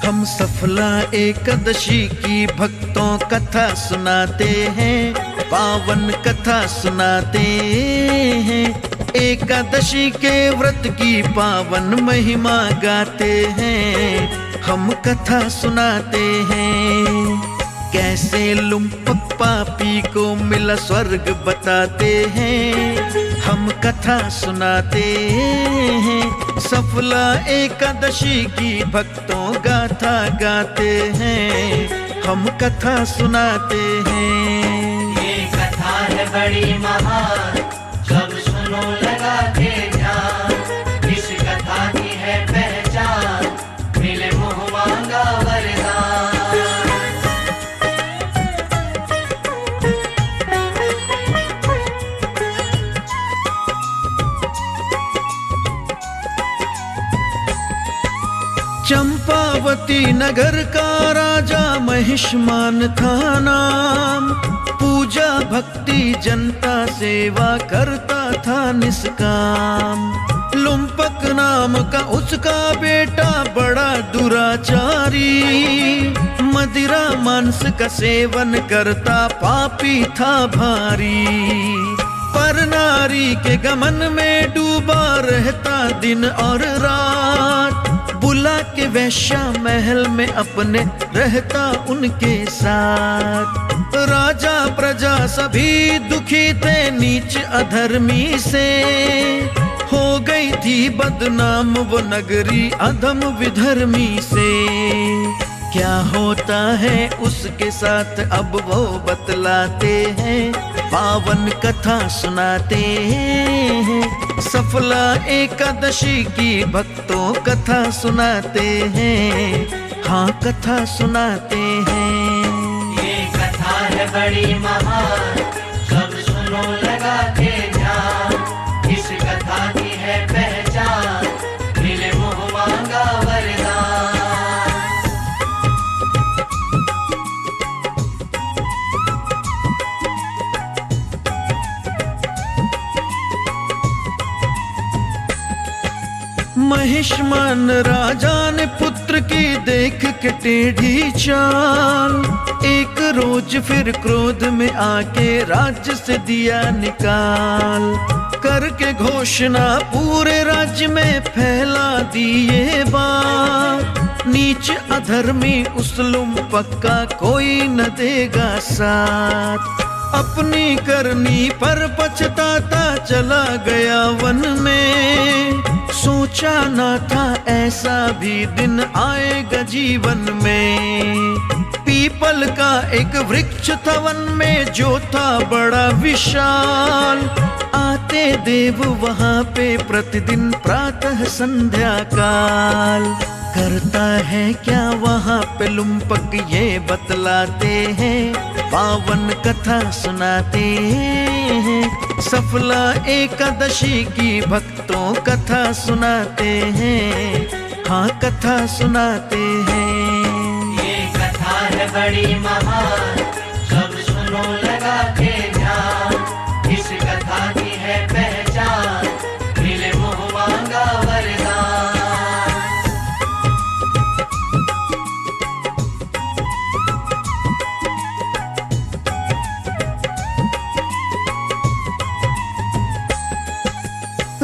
हम सफला एकादशी की भक्तों कथा सुनाते हैं, पावन कथा सुनाते हैं। एकादशी के व्रत की पावन महिमा गाते हैं, हम कथा सुनाते हैं। कैसे लुम्पक पापी को मिला स्वर्ग बताते हैं, हम कथा सुनाते हैं। सफला एकादशी की भक्तों गाथा गाते हैं, हम कथा सुनाते हैं। ये कथा है बड़ी महान, सब सुनो लगा के ध्यान। इस कथा की है पहचान, मिले मुँह मांगा वरदान। चंपावती नगर का राजा महिष्मान था नाम। पूजा भक्ति जनता सेवा करता था निष्काम। लुम्पक नाम का उसका बेटा बड़ा दुराचारी, मदिरा मांस का सेवन करता पापी था भारी। पर नारी के गमन में डूबा रहता दिन और रात, बुला के वैश्या महल में अपने रहता उनके साथ। राजा प्रजा सभी दुखी थे नीच अधर्मी से, हो गई थी बदनाम वो नगरी अधम विधर्मी से। क्या होता है उसके साथ अब वो बतलाते हैं, पावन कथा सुनाते हैं। सफला एकादशी की भक्तों कथा सुनाते हैं, हाँ कथा सुनाते हैं। ये कथा है बड़ी महान, सब सुनो लगा के ध्यान। इस कथा की है पहचान, मिले मुँह मांगा वरदान। महिष्मान राजा ने पुत्र की देख के टेढ़ी चाल, एक रोज फिर क्रोध में आके राज्य से दिया निकाल। करके घोषणा पूरे राज्य में फैला दी ये बात, नीच अधर्मी उस लुम्पक का कोई न देगा साथ। अपनी करनी पर पछताता चला गया वन में, सोचा ना था ऐसा भी दिन आएगा जीवन में। पीपल का एक वृक्ष था वन में जो था बड़ा विशाल, आते देव वहाँ पे प्रतिदिन प्रातः संध्या काल। करता है क्या वहाँ पे लुम्पक ये बतलाते हैं, पावन कथा सुनाते हैं। सफला एकादशी की भक्तों कथा सुनाते हैं, हाँ कथा सुनाते हैं। ये कथा है बड़ी महान, सब सुनो लगा के ध्यान। इस कथा की है पहचान, मिले मुँह मांगा वरदान।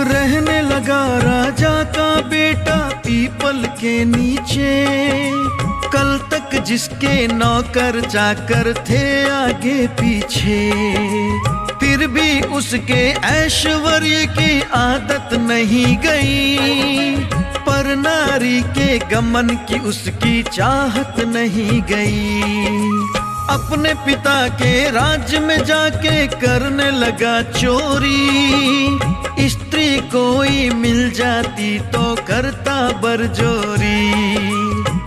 रहने लगा राजा का बेटा पीपल के नीचे, कल तक जिसके नौकर चाकर थे आगे पीछे। फिर भी उसके ऐश्वर्य की आदत नहीं गई, पर नारी के गमन की उसकी चाहत नहीं गई। अपने पिता के राज्य में जाके करने लगा चोरी, स्त्री कोई मिल जाती तो करता बरजोरी।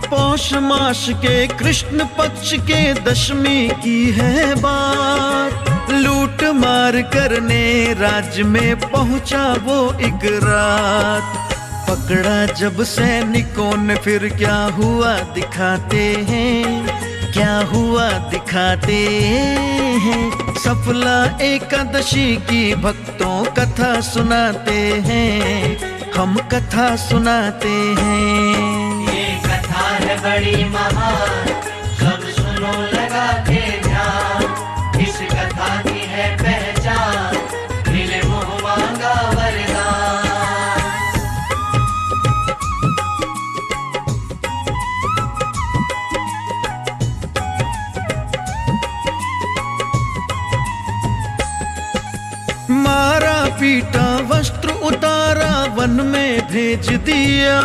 पौष मास के कृष्ण पक्ष के दशमी की है बात, लूट मार करने राज्य में पहुंचा वो एक रात। पकड़ा जब सैनिकों ने फिर क्या हुआ दिखाते हैं, क्या हुआ दिखाते हैं। सफला एकादशी की भक्तों कथा सुनाते हैं, हम कथा सुनाते हैं। ये कथा है बड़ी महान, सब सुनो लगा के ध्यान। इस कथा की है पहचान, मिले मुँह मांगा वरदान। मारा पीटा वस्त्र उतारा वन में भेज दिया,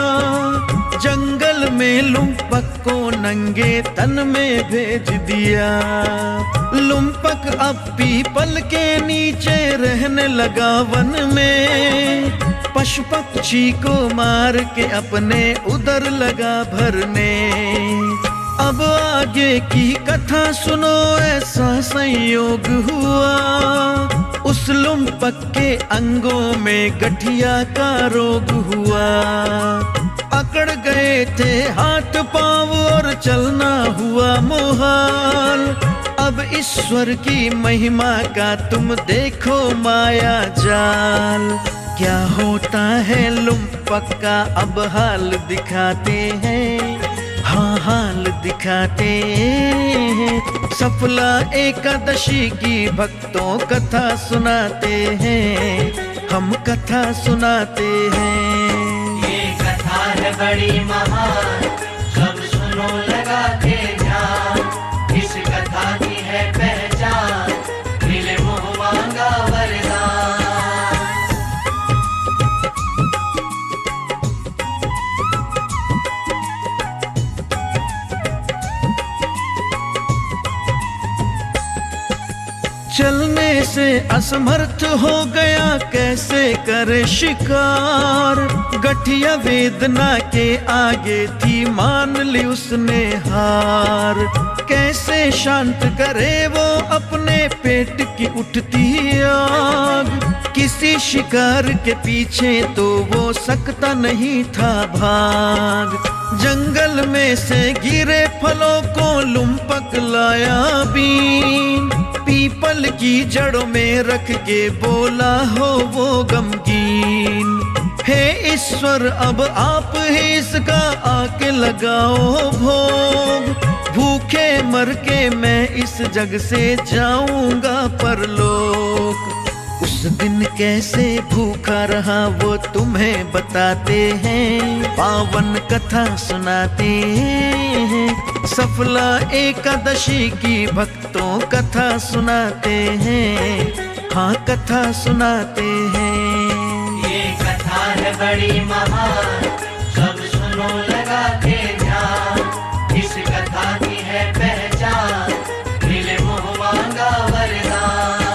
जंगल में लुम्पक को नंगे तन में भेज दिया। लुम्पक अब पीपल के नीचे रहने लगा वन में, पशु पक्षी को मार के अपने उदर लगा भरने। अब आगे की कथा सुनो, ऐसा संयोग हुआ, उस लुम्पक के अंगों में गठिया का रोग हुआ। अकड़ गए थे हाथ पांव और चलना हुआ मुहाल। अब ईश्वर की महिमा का तुम देखो माया जाल। क्या होता है लुम्पक का अब हाल दिखाते हैं, हाँ हाल दिखाते हैं। सफला एकादशी की भक्तों कथा सुनाते हैं, हम कथा सुनाते हैं। ये कथा है बड़ी महान, सब सुनो लगा के ध्यान। इस कथा की है पहचान, मिले मुँह मांगा वरदान। चलने से असमर्थ हो गया, कैसे करे शिकार। गठिया वेदना के आगे थी, मान ली उसने हार। कैसे शांत करे वो अपने पेट की उठती आग। किसी शिकार के पीछे तो वो सकता नहीं था भाग। जंगल में से गिरे फलों को लुम्पक लाया बीन, पीपल की जड़ों में रख के बोला हो वो गमगीन। हे ईश्वर अब आप ही इसका आके लगाओ भोग। भूखे मर के मैं इस जग से जाऊंगा परलोक। उस दिन कैसे भूखा रहा वो तुम्हें बताते हैं, पावन कथा सुनाते हैं। सफला एकादशी की भक्तों कथा सुनाते हैं, हाँ कथा सुनाते हैं। ये कथा है बड़ी महान, सब सुनो लगा के ध्यान। इस कथा की है पहचान, मिले मुँह मांगा वरदान।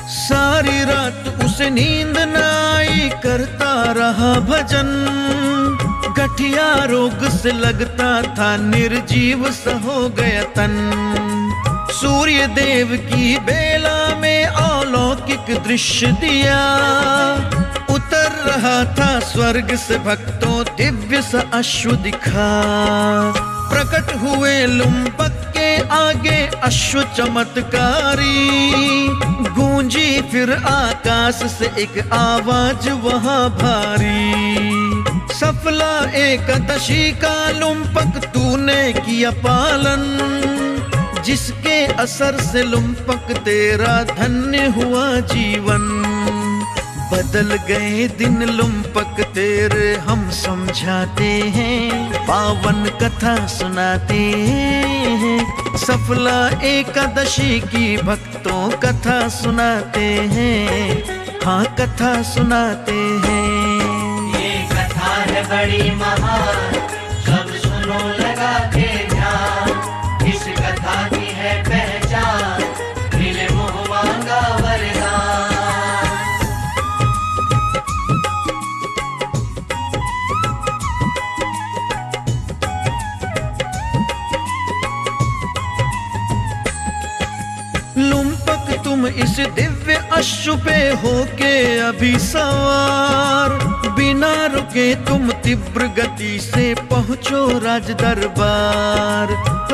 सारी रात उसे नींद न आई, करता रहा भजन। गठिया रोग से लगता था, निर्जीव सा हो गया तन। सूर्य देव की बेला में अलौकिक दृश्य दिया, उतर रहा था स्वर्ग से भक्तों दिव्य सा अश्व दिखा। प्रकट हुए लुम्पक के आगे अश्व चमत्कारी, गूंजी फिर आकाश से एक आवाज वहां भारी। सफला एकादशी का लुम्पक तूने किया पालन, जिसके असर से लुम्पक तेरा धन्य हुआ जीवन। बदल गए दिन लुम्पक तेरे हम समझाते हैं, पावन कथा सुनाते हैं। सफला एकादशी की भक्तों कथा सुनाते हैं, हाँ कथा सुनाते हैं। ये कथा है बड़ी महान, सब सुनो लगा के ध्यान। इस कथा की है पहचान, मिले मुँह मांगा वरदान। लुम्पक तुम इस दिव्य अश्व पे होके अभी सवार, बिना रुके तुम तीव्र गति से पहुँचो राज दरबार।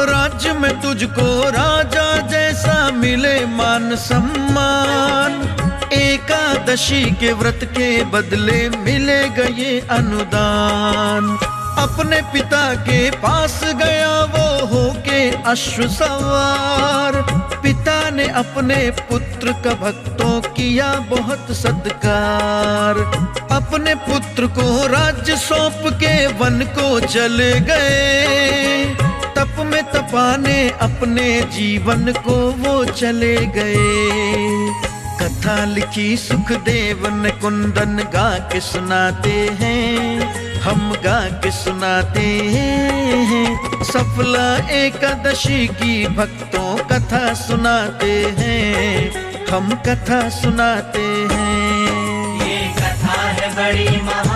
राज्य में तुझको राजा जैसा मिले मान सम्मान। एकादशी के व्रत के बदले मिलेगा ये अनुदान। अपने पिता के पास गया वो होके अश्व सवार। पिता ने अपने पुत्र का भक्तों किया बहुत सत्कार। अपने पुत्र को राज्य सौंप के वन को चले गए। तप में तपाने अपने जीवन को वो चले गए। कथा लिखी सुखदेव ने कुंदन गा के सुनाते हैं, हम गा के सुनाते हैं। सफला एकादशी की भक्तों कथा सुनाते हैं, हम कथा सुनाते हैं। ये कथा है बड़ी महा